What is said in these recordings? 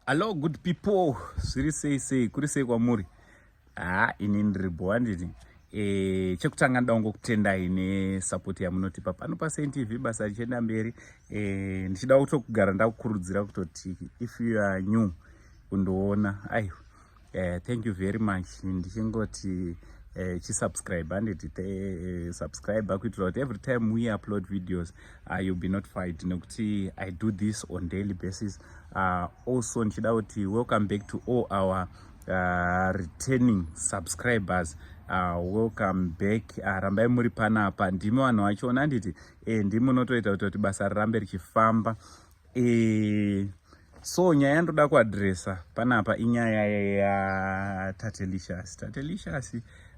Hello good people, zviri sei kuri sei kwamuri? Ini ndiri boa nditi. Chekutanga ndango kutendai nesapoti yamunotipa pano paSaint TV basa richienda mberi. Ndichida kutogara ndakukurudzira kutoti if you are new kundoona thank you very much. Ndichingoti subscribe handiti subscribe kuitira kuti every time we upload videos you'll be notified nekuti I do this on daily basis. Also ndichida kuti welcome back to all our returning subscribers. Welcome back. Rambai muri panapa, ndimi vanhu vachiona handiti ndimi munotoita kuti basa rirambe richifamba. So nyaya yandoda kuadresa panapa inyaya yaTatelicious. Tatelicious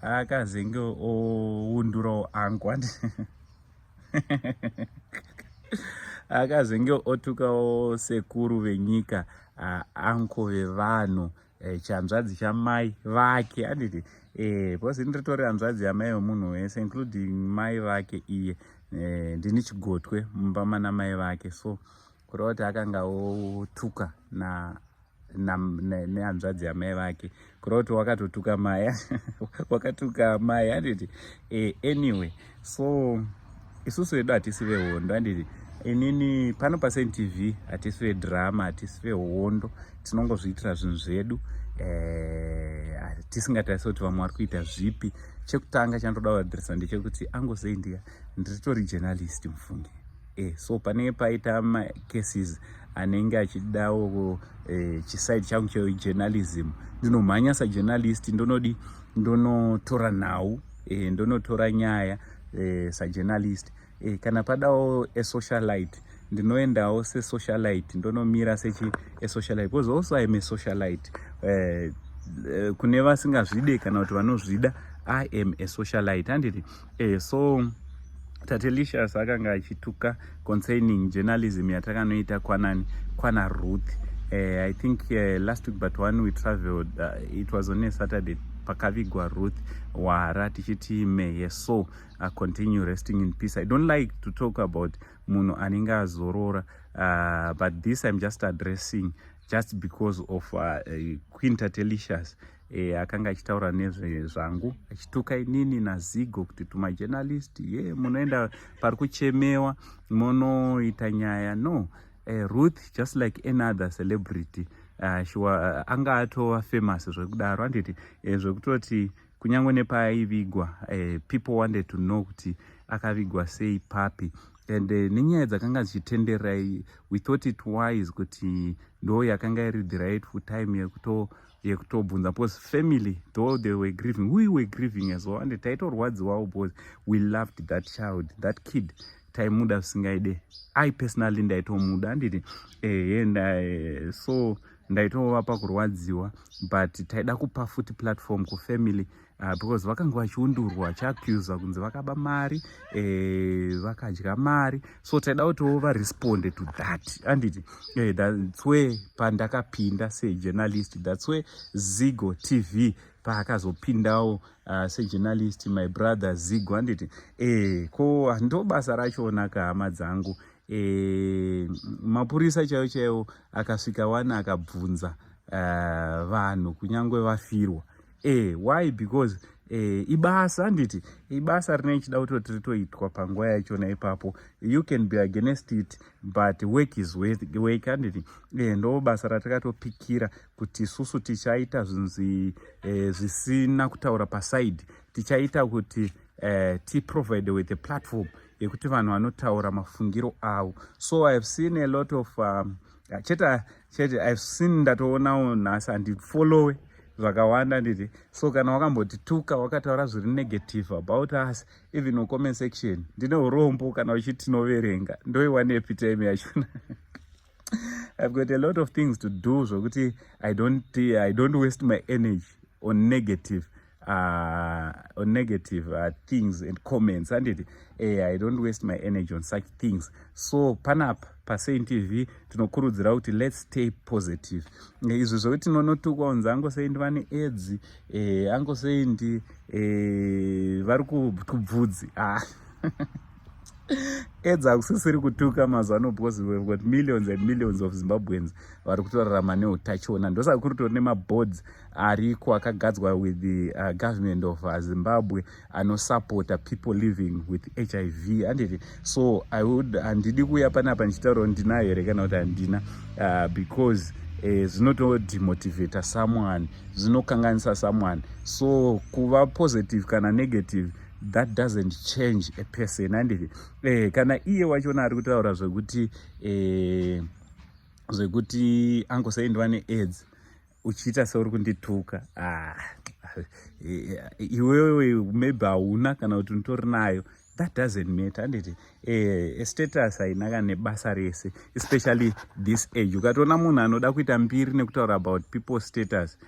akazenge oundurawo angu akazenge otukawo sekuru venyika, anko vevanhu, chanzvadzi chamai vake handiti because ndiritori hanzvadzi yamai vemunhu wese including mai vake iye. Ndini chigotwe mumba mana mai vake, so kureva kuti akanga otuka nehanzvadzi yamai vake, kureva kuti wakatotuka mai wakatuka mai handiti. Anyway, so isusu vedu hatisi vehondo handiti. Inini pano paSaint TV hatisi vedrama, hatisi vehondo, tinongozviitira zvinhu zvedu tisingatarisi kuti vamwe vari kuita zvipi. Chekutanga chandoda kuadresa ndechekuti angosei ndiritori journalist mufungi. So panenge paita macases anenge achidawo chisaidi changu chejournalism, ndinomhanya sajournalist ndonotora nhau, ndonotora nyaya sajournalist. Kana padawo esocialite ndinoendawo sesocialite, ndonomira esocialite because also I am a socialite. Kune vasingazvide kana kuti vanozvida, I am a socialite handiti. So Tatelicious akanga achituka concerning journalism yatakanoita kwana Ruth. I think last week but one we traveled, it was on a Saturday, pakavigwa Ruth wara tichiti may his soul continue resting in peace. I don't like to talk about munhu anenge azorora, but this I'm just addressing just because of Queen Tatelicious. Akanga achitaura nezvezvangu achituka inini naZigo kuti tumajournalist munoenda pari kuchemewa munoita nyaya. No, Ruth just like any other celebrity, anga atova famous zvekudaro handiti, zvekutoti kunyange nepaivigwa people wanted to know kuti akavigwa sei papi. And nenyaya dzakanga dzichitenderai, we thought it wise kuti ndo yakanga iri the rightful time yekutobvunza, because family though they were grieving, we were grieving as well, and taitorwadziwawo because we loved that child, that kid. Taimuda singaide, I personally ndaitomuda handiti. And so ndaitovapa kurwadziwa, but taida kupa futi platform kufamily because vakanga vachiundurwa vachiaccuse kunzi vakaba mari, vakadya mari. So taida kuti varesponde to that handiti. That's where pandakapinda sejournalist, that's where Zigo TV paakazopindawo sejournalist, my brother Zigo handiti. Ko ndo basa rachona kahama dzangu. Mapurisa chaiwo akasvika wana akabvunza vanhu kunyange vafirwa. Why? Because ibasa handiti, ibasa rine chida kutoti ritoitwa panguva yachona ipapo. You can be against it but work is work handiti. Ndo basa ratakatopikira kuti susu tichaita zvinhu zvisina kutaura paside, tichaita kuti tiprovide with a platform yekuti vanhu vanotaura mafungiro avo. So I've seen a lot of chete I've seen ndatoonawo nhasi handifollowe zvakawanda nditi. So kana wakambotituka wakataura zviri negative about us, even no comment section, ndine urombo kana uchiti tinoverenga, ndoiwane epitime yachona. I've got a lot of things to do, zvokuti I don't waste my energy on negative things and comments handiti. I don't waste my energy on such things. So panapa paSaint TV tinokurudzira kuti let's stay positive. Izvo zvokuti tinonotukwa unzi angosei ndi vane AIDS, angosei ndi vari kubvudzi AIDS hakusisiri kutuka mazuva ano because we've got millions and millions of Zimbabweans vari kutorarama neutachiona. Ndosaka kuri kutori nemaboards ariko akagadzwa with the government of Zimbabwe anosupporta people living with HIV. Handiti so handidi kuuya panapa ndichitaura kuti ndinayo here kana kuti handina because zvinotodemotivata someone, zvinokanganisa someone. So kuva positive kana negative, that doesn't change a person. Handiti kana iye wachona ari kutaura zvekuti angosayendwa neAIDS uchiita seuri kundituka, iwewe maybe hauna kana kuti utori nayo, that doesn't matter. Handiti status haina kana nebasa rese, especially this age. Ukatoona munhu anoda kuita mbiri nekutaura about people's status,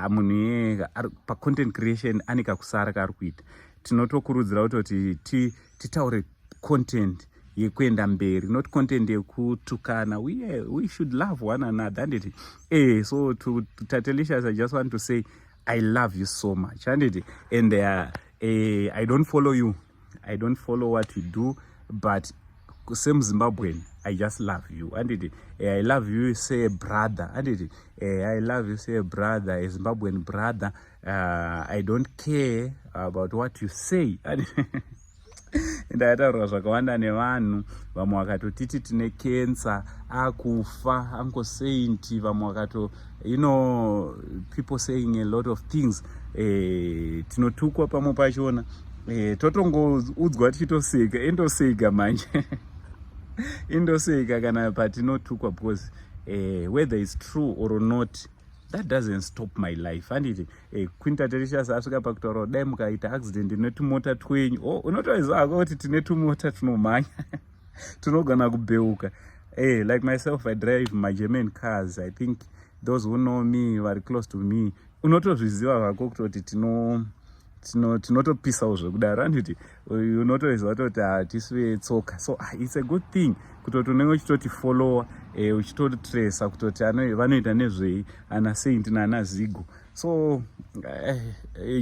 munhu iye pacontent creation ane kakusara kaari kuita. Tinotokurudzira kuti titaure content yekuenda mberi, not content yekutukana. We should love one another. Handiti so to Tatelicious, I just want to say I love you so much. Handiti and I don't follow you, I don't follow what you do, but same Zimbabwean, I just love you. Handiti I love you, say a brother. Handiti I love you, say a brother, a Zimbabwean brother. I don't care about what you say. Ndataura zvakawanda nevanhu, vamwe vakatotiti tine cancer, akufa, Uncle Saint, vamwe vakato, people saying a lot of things. Tinotukwa pamwe pachona, totongoudzwa tichitoseka, endoseka manje. Indoseka kana patinotukwa because whether it's true or not, that doesn't stop my life. Handiti Queen Tatelicious asvika pakutaura dai mukaita accident netumota twenyu, unotoziva kuti tine tumota tunomhanya tunogona kubheuka. Like myself, I drive my German cars. I think those who know me, very close to me, unotozviziva zvako kutoti tinotopisawo zvekudaro. Handiti unotoziva kuti hatisiwe tsoka. So it's a good thing kutoti unenge uchitoti follower, uchitotresa kutoti vanoita nezvei ana Saint naana Zigo. So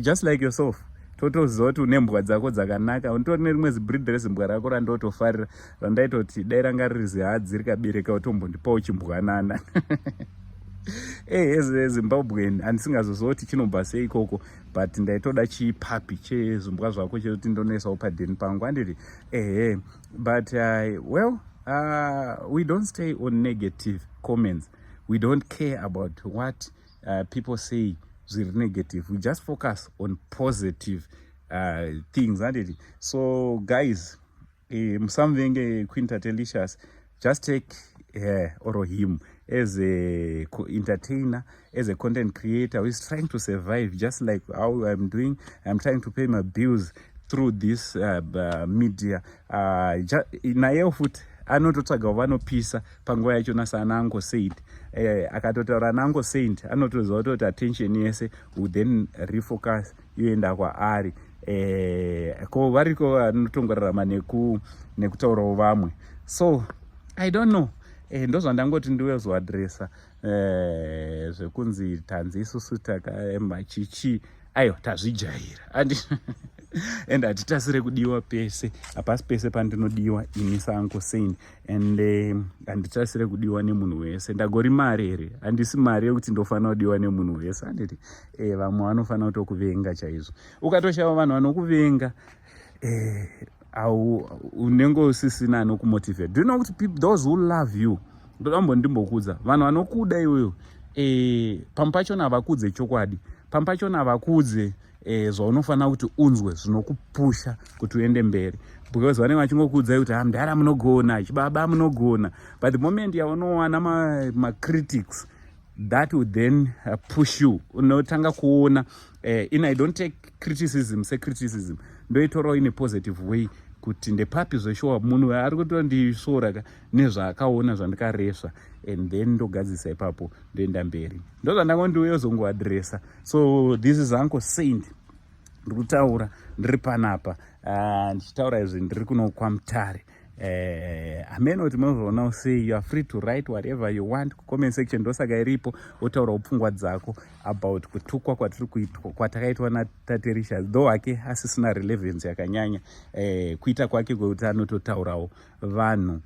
just like yourself, totoziva kuti une mbwa dzako dzakanaka. Unotori nerimwe zibreed rezimbwa rako randotofarira, randaitoti dai ranga riri zihadzi rikabereka utombondipawo chimbwanana. Zimbabwean handisingazoziva kuti chinobva sei ikoko, but ndaitoda chipapi chezimbwa zvako chekuti ndonoisawo padheni pangu. Handiti but well, we don't stay on negative comments. We don't care about what people say zviri negative. We just focus on positive things. Handiti so guys, musamvenge Queen Tatelicious, just take her or him as a entertainer, as a content creator who is trying to survive, just like how I'm doing. I'm trying to pay my bills through this media. Naye futi anototsvaga vanopisa panguva yachona saana Uncle Saint. Akatotaura naUncle Saint anotoziva kuti attention yese would then refocus yoenda kwaari. Ko variko vanotongorarama nekutaurawo vamwe. So I don't know. Ndozvandangoti ndiwezoadresa zvekunzi tanzi isusu takaemachichi ayo tazvijaira and hatitasire kudiwa pese, hapasi pese pandinodiwa ini saUncle Saint, and handitasire kudiwa nemunhu wese. Ndagori mari here, handisi mari yekuti ndofanira kudiwa nemunhu wese. Handiti vamwe vanofanira kutokuvenga chaizvo. Ukatoshava vanhu vanokuvenga, unenge usisina anokumotivate. Do you know kuti those who love you, ndimbokuudza vanhu vanokuda iwewe, pamwe pachona havakudze chokwadi, pamwe pachona havakudze zvaunofanira kuti unzwe zvinokupusha kuti uende mberi, because vanenge vachingokuudzai kuti hamudhara munogona, chibaba munogona. But the moment yaunowana macritics, that would then push you. Unotanga kuona I don't take criticism secriticism, ndoitorawo in a positive way, kuti ndepapi zveshowa munhu ari kutondisora nezvaakaona zvandikaresva, and then ndogadzisa ipapo ndoenda mberi. Ndozvandangondiwezongoadresa. So this is Uncle Saint, ndiri kutaura ndiri panapa, ndichitaura izvi ndiri kuno kwaMutare. hamene kuti munozoona sei, you are free to write whatever you want kucomment section. Ndosaka iripo wotaurawo pfungwa dzako about kutukwa kwatakaitwa naTaterisha, though hake asisina relevance yakanyanya kuita kwake kwekuti anototaurawo vanhu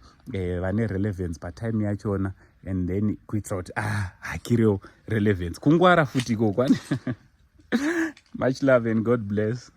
vane relevance patime yachona, and then kuitira kuti hakirewo relevance kungwara futi ikokwane. Much love and God bless.